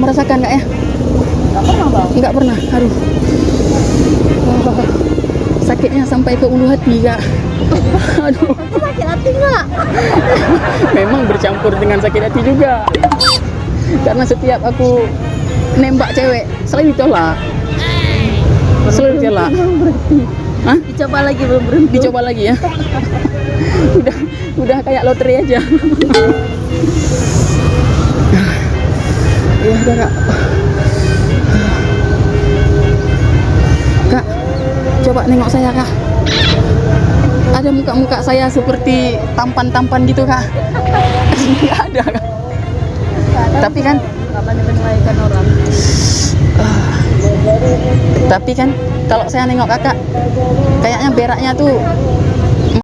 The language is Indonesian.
merasakan kak ya? Nggak pernah bang. Nggak pernah, aduh. Wah, sakitnya sampai ke ulu hati kak. Aduh. Itu sakit hati nggak? Memang bercampur dengan sakit hati juga. Karena setiap aku nembak cewek selalu ditolak. Selalu ditolak. Hah? Dicoba lagi belum berhenti. Dicoba lagi ya. udah kayak lotre aja. Ya udah kak. Kak, coba nengok saya kak. Ada muka-muka saya seperti tampan-tampan gitu kak? Nggak ada kak. Tapi kan nggak banyak menilaikan orang. Tapi kan kalau saya nengok kakak, kayaknya beraknya tuh